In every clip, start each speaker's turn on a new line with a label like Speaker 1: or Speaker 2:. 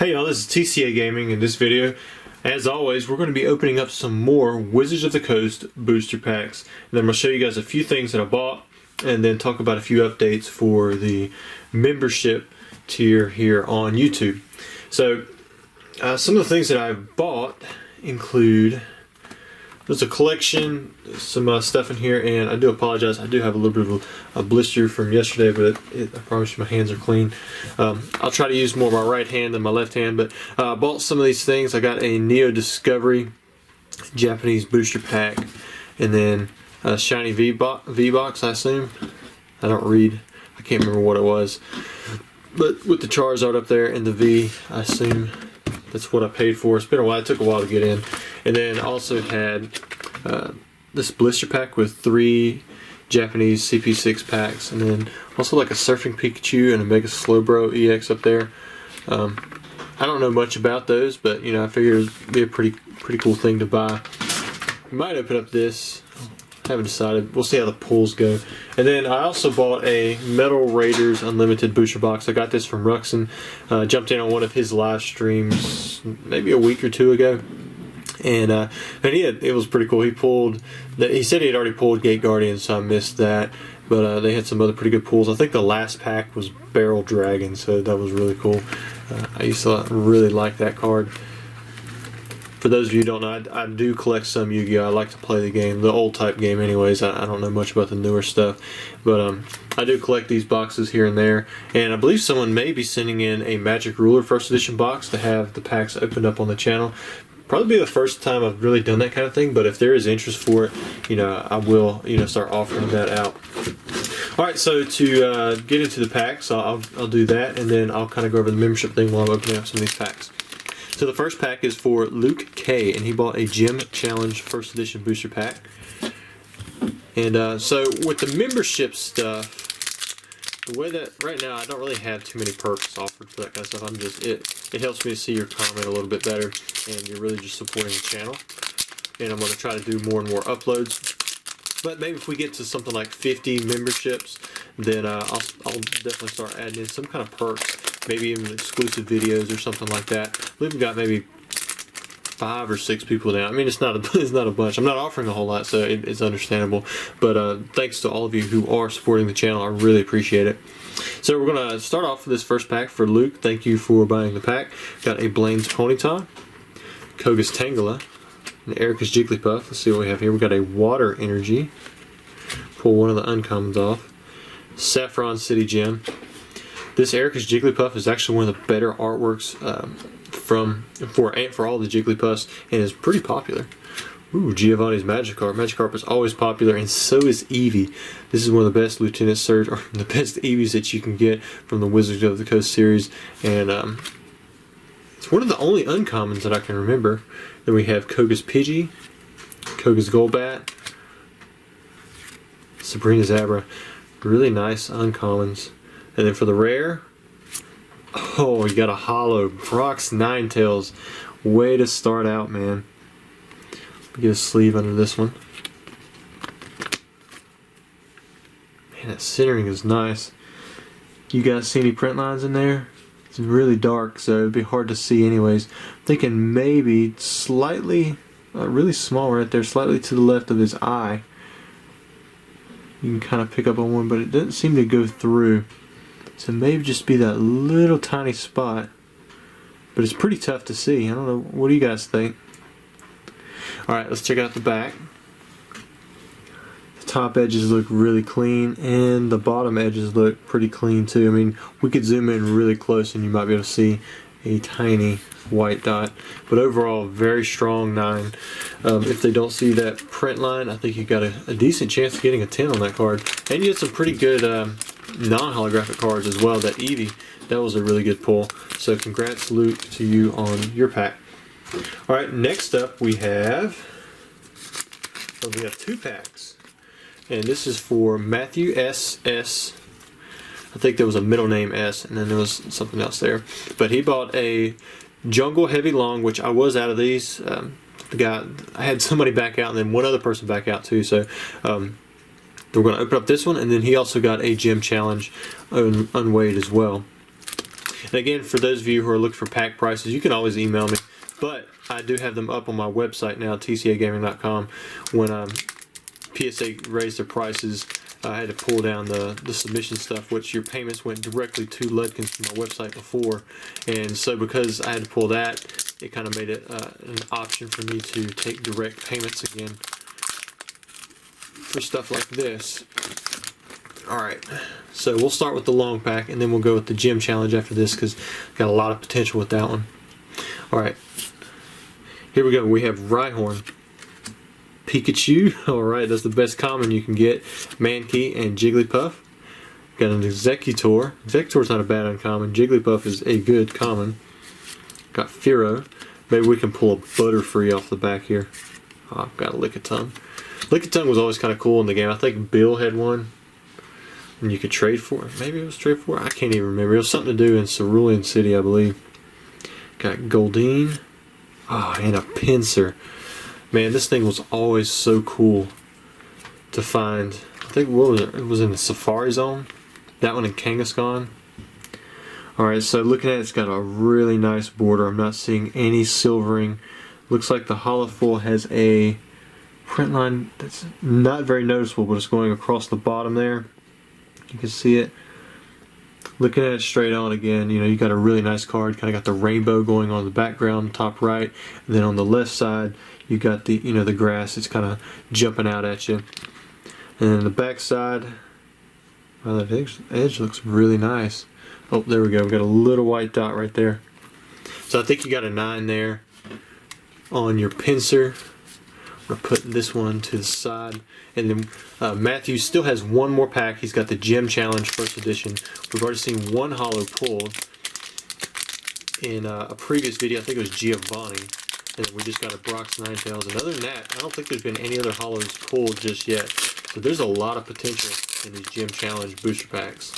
Speaker 1: Hey y'all, this is TCA Gaming. In this video, as always, we're going to be opening up some more Wizards of the Coast booster packs. And then I'm going to show you guys a few things that I bought and then talk about a few updates for the membership tier here on YouTube. So some of the things that I bought include, there's a collection, some stuff in here, and I do apologize, I do have a little bit of a blister from yesterday, but I promise you my hands are clean. I'll try to use more of my right hand than my left hand, but I bought some of these things. I got a Neo Discovery Japanese booster pack, and then a shiny V-Box, I assume. I don't read, I can't remember what it was. But with the Charizard up there and the V, I assume that's what I paid for. It's been a while, it took a while to get in. And then also had this blister pack with 3 Japanese CP6 packs, and then also like a Surfing Pikachu and a Mega Slowbro EX up there. I don't know much about those, but you know, I figured it'd be a pretty cool thing to buy. Might open up this. Haven't decided. We'll see how the pulls go. And then I also bought a Metal Raiders Unlimited booster box. I got this from Ruxin. Jumped in on one of his live streams maybe a week or 2 ago. And it was pretty cool. He said he had already pulled Gate Guardian, so I missed that. But they had some other pretty good pulls. I think the last pack was Barrel Dragon, so that was really cool. I used to really like that card. For those of you who don't know, I do collect some Yu-Gi-Oh! I like to play the game, the old type game anyways. I don't know much about the newer stuff. But I do collect these boxes here and there. And I believe someone may be sending in a Magic Ruler First Edition box to have the packs opened up on the channel. Probably be the first time I've really done that kind of thing, but if there is interest for it, you know, I will, you know, start offering that out. Alright, so to get into the packs, I'll do that, and then I'll kind of go over the membership thing while I'm opening up some of these packs. So the first pack is for Luke K, and he bought a Gym Challenge First Edition booster pack. And so with the membership stuff, the way that right now I don't really have too many perks offered for that kind of stuff. It helps me to see your comment a little bit better, and you're really just supporting the channel. And I'm going to try to do more and more uploads. But maybe if we get to something like 50 memberships, then I'll definitely start adding in some kind of perks, maybe even exclusive videos or something like that. We've got maybe 5 or 6 people now. I mean, it's not a bunch. I'm not offering a whole lot, so it's understandable. But thanks to all of you who are supporting the channel. I really appreciate it. So we're going to start off with this first pack for Luke. Thank you for buying the pack. Got a Blaine's Ponyta, Koga's Tangela, and Erica's Jigglypuff. Let's see what we have here. We got a Water Energy. Pull one of the uncommons off. Saffron City Gem. This Erica's Jigglypuff is actually one of the better artworks for all the Jigglypuffs, and is pretty popular. Ooh, Giovanni's Magikarp. Magikarp is always popular, and so is Eevee. This is one of the best Lieutenant Surge, or the best Eevees that you can get from the Wizards of the Coast series, and it's one of the only uncommons that I can remember. Then we have Koga's Pidgey, Koga's Golbat, Sabrina Zabra. Really nice uncommons. And then for the rare, oh, you got a holo Brock's Ninetales. Way to start out, man. Get a sleeve under this one. Man, that centering is nice. You guys see any print lines in there? It's really dark, so it'd be hard to see anyways. I'm thinking maybe slightly, really small right there, slightly to the left of his eye. You can kind of pick up on one, but it doesn't seem to go through. So maybe just be that little tiny spot. But it's pretty tough to see. I don't know. What do you guys think? Alright, let's check out the back. The top edges look really clean, and the bottom edges look pretty clean too. I mean, we could zoom in really close and you might be able to see a tiny white dot. But overall, very strong 9. If they don't see that print line, I think you got a decent chance of getting a 10 on that card. And you get some pretty good non-holographic cards as well. That Eevee, that was a really good pull. So congrats, Luke, to you on your pack. Alright, next up we have 2 packs. And this is for Matthew S.S. I think there was a middle name S, and then there was something else there. But he bought a Jungle Heavy Long, which I was out of these. I had somebody back out, and then one other person back out too. So we're going to open up this one, and then he also got a Gym Challenge unweighed as well. And again, for those of you who are looking for pack prices, you can always email me. But I do have them up on my website now, tcagaming.com. When PSA raised their prices, I had to pull down the submission stuff, which your payments went directly to Ludkins from my website before. And so because I had to pull that, it kind of made it an option for me to take direct payments again for stuff like this. Alright, so we'll start with the long pack, and then we'll go with the gym challenge after this, because got a lot of potential with that one. Alright, here we go. We have Rhyhorn, Pikachu, alright, that's the best common you can get, Mankey, and Jigglypuff. Got an Executor. Executor's not a bad uncommon. Jigglypuff is a good common. Got Fearow. Maybe we can pull a Butterfree off the back here. Oh, I've got a Lickitung. Lickitung was always kind of cool in the game. I think Bill had one, and you could trade for it. Maybe it was trade for it. I can't even remember. It was something to do in Cerulean City, I believe. Got Goldeen. Oh, and a Pinsir. Man, this thing was always so cool to find. I think what was it? It was in the Safari Zone. That one in Kangaskhan. Alright, so looking at it, it's got a really nice border. I'm not seeing any silvering. Looks like the holofoil has a print line that's not very noticeable, but it's going across the bottom there. You can see it. Looking at it straight on again, you know, you got a really nice card. Kind of got the rainbow going on the background, top right. And then on the left side, you got the, you know, the grass. It's kind of jumping out at you. And then the back side, well, that edge looks really nice. Oh, there we go. We got a little white dot right there. So I think you got a 9 there on your Pinsir. I'm going to put this one to the side. And then Matthew still has one more pack. He's got the Gem Challenge First Edition. We've already seen one holo pulled in a previous video. I think it was Giovanni. And then we just got a Brock's Ninetales. And other than that, I don't think there's been any other holos pulled just yet. So there's a lot of potential in these Gem Challenge booster packs.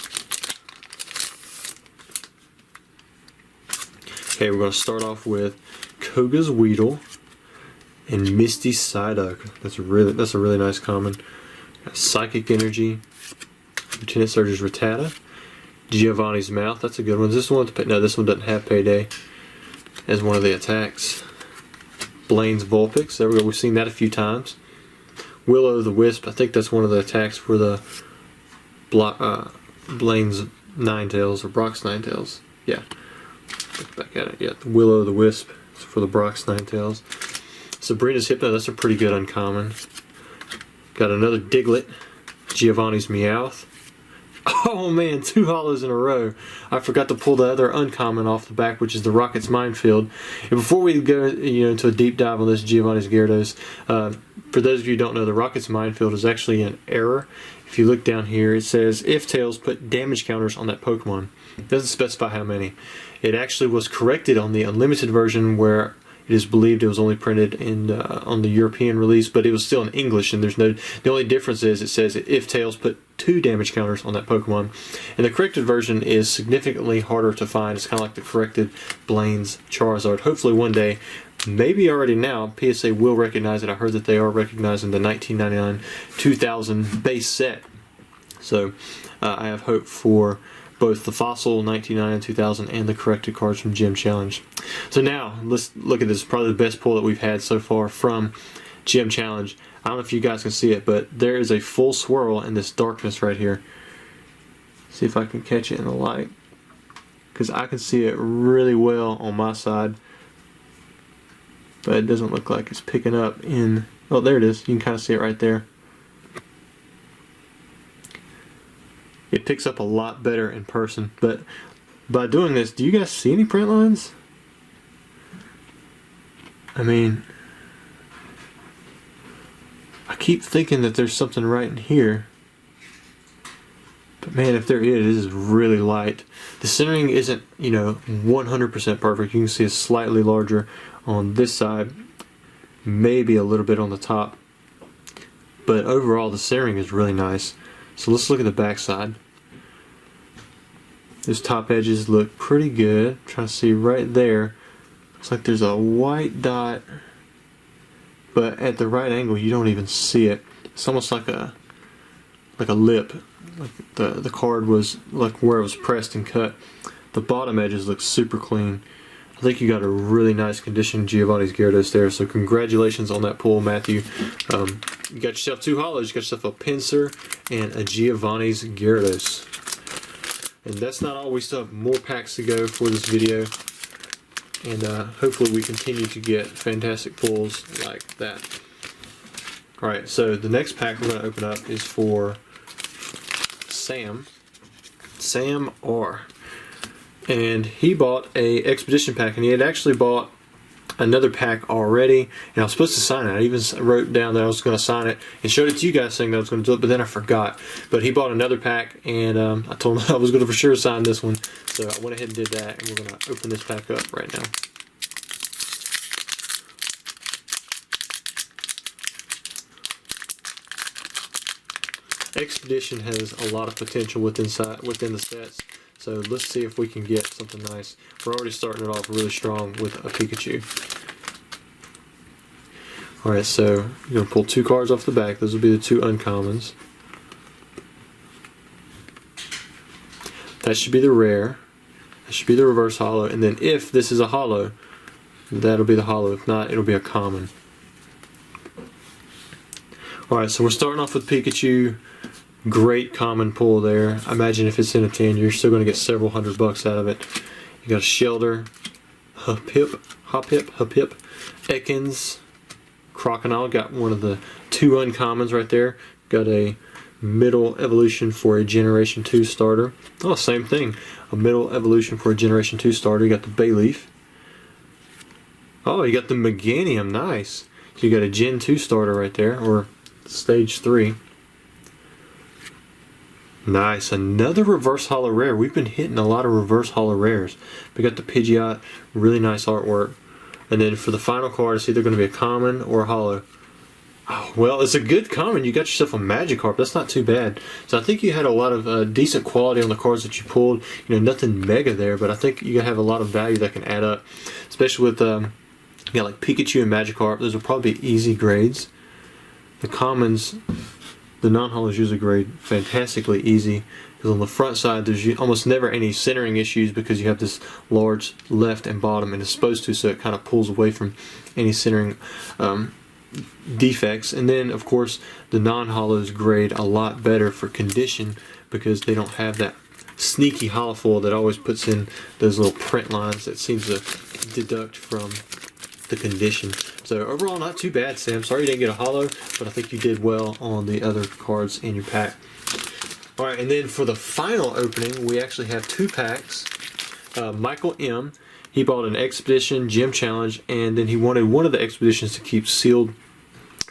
Speaker 1: Okay, we're going to start off with Koga's Weedle and Misty Psyduck. That's a really nice common. Got Psychic Energy, Lieutenant Surge's Rattata, Giovanni's Mouth. That's a good one. Is this one? No, this one doesn't have Payday as one of the attacks. Blaine's Vulpix. There we go. We've seen that a few times. Will-O-the-Wisp. I think that's one of the attacks for the Blaine's Ninetales or Brock's Ninetales. Yeah. Look back at it. Yeah, the Will-O-the-Wisp for the Brock's Ninetales. Sabrina's Hypno, that's a pretty good uncommon. Got another Diglett, Giovanni's Meowth. Oh man, 2 holos in a row. I forgot to pull the other uncommon off the back, which is the Rocket's Minefield. And before we go into a deep dive on this Giovanni's Gyarados, for those of you who don't know, the Rocket's Minefield is actually an error. If you look down here, it says, if Tails put damage counters on that Pokemon. It doesn't specify how many. It actually was corrected on the Unlimited version, where it is believed it was only printed in on the European release, but it was still in English, and the only difference is it says if Tails put 2 damage counters on that Pokemon. And the corrected version is significantly harder to find. It's kind of like the corrected Blaine's Charizard. Hopefully one day, maybe already now, PSA will recognize it. I heard that they are recognizing the 1999-2000 base set. So I have hope for both the Fossil 1999 and 2000 and the corrected cards from Gem Challenge. So now, let's look at this. Probably the best pull that we've had so far from Gem Challenge. I don't know if you guys can see it, but there is a full swirl in this darkness right here. See if I can catch it in the light, because I can see it really well on my side, but it doesn't look like it's picking up in... Oh, there it is. You can kind of see it right there. It picks up a lot better in person, but by doing this, do you guys see any print lines? I mean, I keep thinking that there's something right in here, but man, if there is, it is really light. The centering isn't, 100% perfect. You can see it's slightly larger on this side, maybe a little bit on the top, but overall the centering is really nice. So let's look at the back side. Those top edges look pretty good. I'm trying to see right there. Looks like there's a white dot, but at the right angle you don't even see it. It's almost like a lip. Like the card was like where it was pressed and cut. the bottom edges look super clean. I think you got a really nice condition Giovanni's Gyarados there, so congratulations on that pull, Matthew. You got yourself 2 holos, you got yourself a Pinsir and a Giovanni's Gyarados. And that's not all, we still have more packs to go for this video. And hopefully we continue to get fantastic pulls like that. Alright, so the next pack we're going to open up is for Sam R. And he bought a Expedition pack, and he had actually bought another pack already, and I was supposed to sign it. I even wrote down that I was going to sign it and showed it to you guys saying that I was going to do it, but then I forgot. But he bought another pack, and I told him I was going to for sure sign this one, so I went ahead and did that, and we're going to open this pack up right now. Expedition has a lot of potential within the sets. So let's see if we can get something nice. We're already starting it off really strong with a Pikachu. Alright, so you're going to pull 2 cards off the back. Those will be the 2 uncommons. That should be the rare. That should be the reverse holo. And then if this is a holo, that'll be the holo. If not, it'll be a common. Alright, so we're starting off with Pikachu. Great common pull there. I imagine if it's in a 10, you're still going to get several $100 out of it. You got a Shelter, Hoppip, Ekans, Crocodile. Got one of the 2 uncommons right there. Got a middle evolution for a Generation 2 starter. Oh, same thing. A middle evolution for a Generation 2 starter. You got the Bayleaf. Oh, you got the Meganium. Nice. So you got a Gen 2 starter right there, or Stage 3. Nice, another reverse holo rare. We've been hitting a lot of reverse holo rares. We got the Pidgeot, really nice artwork. And then for the final card, it's either going to be a common or a holo. Oh, well, it's a good common. You got yourself a Magikarp. That's not too bad. So I think you had a lot of decent quality on the cards that you pulled. You know, nothing mega there, but I think you have a lot of value that can add up. Especially with, you got like Pikachu and Magikarp. Those will probably be easy grades. The commons, the non-holos usually grade fantastically easy, because on the front side there's almost never any centering issues because you have this large left and bottom, and it's supposed to, so it kind of pulls away from any centering defects. And then of course the non-holos grade a lot better for condition because they don't have that sneaky holo foil that always puts in those little print lines that seems to deduct from the condition. So overall, not too bad, Sam. Sorry you didn't get a holo, but I think you did well on the other cards in your pack. Alright, and then for the final opening, we actually have 2 packs. Michael M. He bought an Expedition Gym Challenge, and then he wanted one of the Expeditions to keep sealed.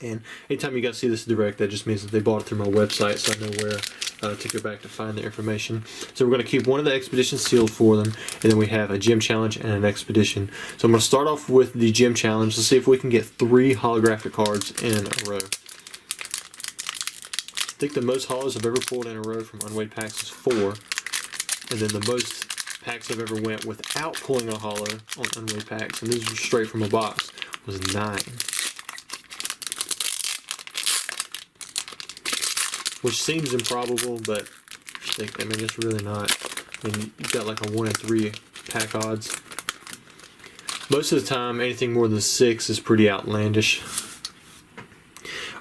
Speaker 1: And anytime you guys see this direct, that just means that they bought it through my website, so I know where to go back to find the information. So we're going to keep one of the Expeditions sealed for them, and then we have a Gym Challenge and an Expedition. So I'm going to start off with the Gym Challenge to see if we can get 3 holographic cards in a row. I think the most holos I've ever pulled in a row from unweighed packs is 4, and then the most packs I've ever went without pulling a holo on unweighed packs, and these are straight from a box, was 9. Which seems improbable, but I mean, it's really not. I mean, you've got like a 1 in 3 pack odds. Most of the time, anything more than 6 is pretty outlandish.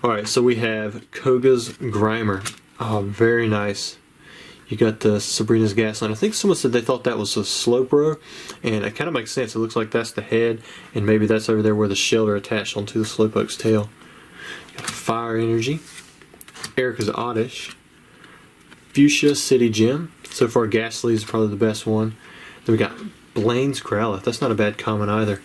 Speaker 1: Alright, so we have Koga's Grimer. Oh, very nice. You got the Sabrina's Gaslight. I think someone said they thought that was a Slowbro, and it kind of makes sense. It looks like that's the head, and maybe that's over there where the shelter attached onto the Slowpoke's tail. You got Fire Energy. Erica's Oddish, Fuchsia City Gym. So far, Ghastly is probably the best one. Then we got Blaine's Growlithe. That's not a bad common either.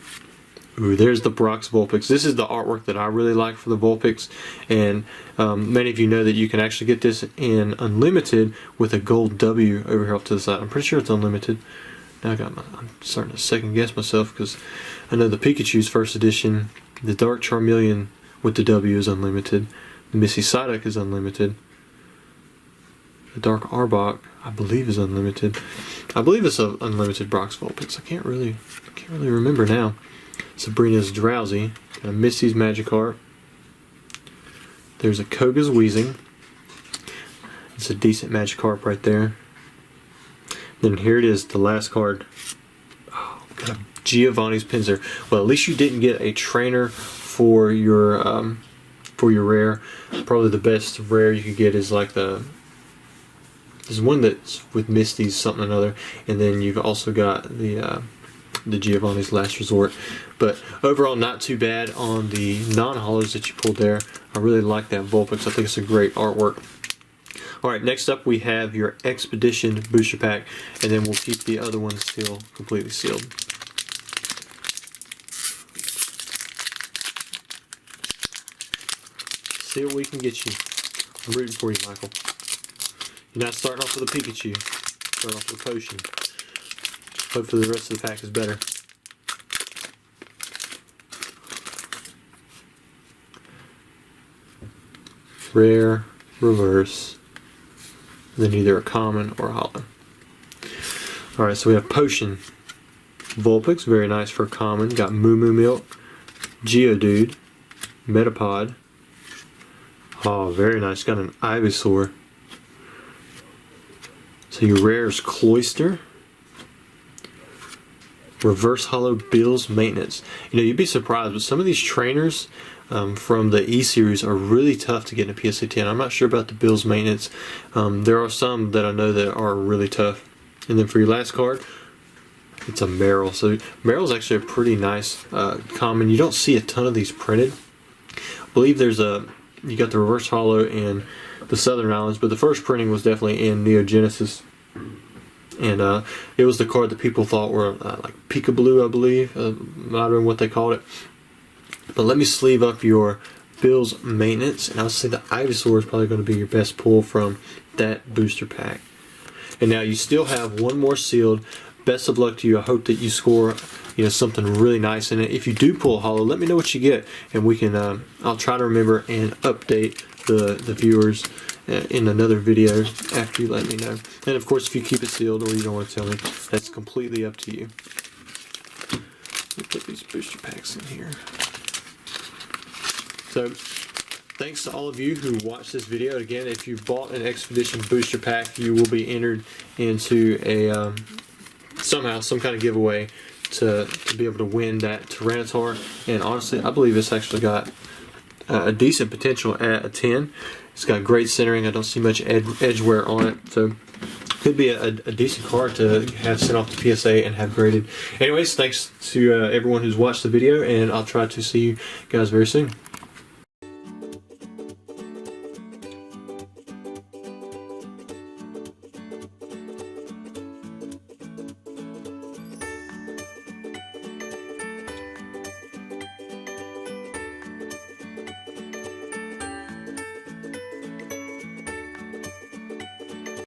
Speaker 1: Ooh, there's the Brock's Vulpix. This is the artwork that I really like for the Vulpix, and many of you know that you can actually get this in Unlimited with a gold W over here off to the side. I'm pretty sure it's Unlimited. Now I'm starting to second guess myself because I know the Pikachu's first edition, the Dark Charmeleon with the W is Unlimited. The Missy Psyduck is Unlimited. The Dark Arbok, I believe, is Unlimited. I believe it's an Unlimited Brock's Vulpix. I can't really remember now. Sabrina's Drowsy. Got a Missy's Magikarp. There's a Koga's Weezing. It's a decent Magikarp right there. Then here it is, the last card. Oh, got a Giovanni's Pinzer. Well, at least you didn't get a trainer for your rare. Probably the best rare you could get is like there's one that's with Misty's something or another, and then you've also got the Giovanni's Last Resort. But overall, not too bad on the non-hollows that you pulled there. I really like that Vulpix. I think it's a great artwork. Alright, next up we have your Expedition booster pack, and then we'll keep the other ones still completely sealed. See what we can get you. I'm rooting for you, Michael. You're not starting off with a Pikachu. Starting off with a potion. Hopefully the rest of the pack is better. Rare, reverse, then either a common or a hollow. Alright, so we have Potion. Vulpix, very nice for a common. Got Moo Moo Milk, Geodude, Metapod. Oh, very nice. Got an Ivysaur. So your rare is Cloyster. Reverse Hollow Bill's Maintenance. You know, you'd be surprised, but some of these trainers from the E series are really tough to get in a PSA 10. I'm not sure about the Bill's Maintenance. There are some that I know that are really tough. And then for your last card, it's a Meryl. So Meryl's actually a pretty nice common. You don't see a ton of these printed. I believe there's you got the Reverse Hollow in the Southern Islands, but the first printing was definitely in Neo Genesis. And it was the card that people thought were like Peekaboo, I believe. Might have been what they called it. But let me sleeve up your Bill's Maintenance, and I'll say the Ivysaur is probably going to be your best pull from that booster pack. And now you still have one more sealed. Best of luck to you. I hope that you score, something really nice in it. If you do pull a hollow, let me know what you get, and we can. I'll try to remember and update the viewers in another video after you let me know. And of course, if you keep it sealed or you don't want to tell me, that's completely up to you. Let me put these booster packs in here. So, thanks to all of you who watched this video. Again, if you bought an Expedition booster pack, you will be entered into a somehow some kind of giveaway to be able to win that Tyranitar. And honestly, I believe it's actually got a decent potential at a 10. It's got great centering. I don't see much edge wear on it, so could be a decent card to have sent off to PSA and have graded. Anyways, thanks to everyone who's watched the video, and I'll try to see you guys very soon.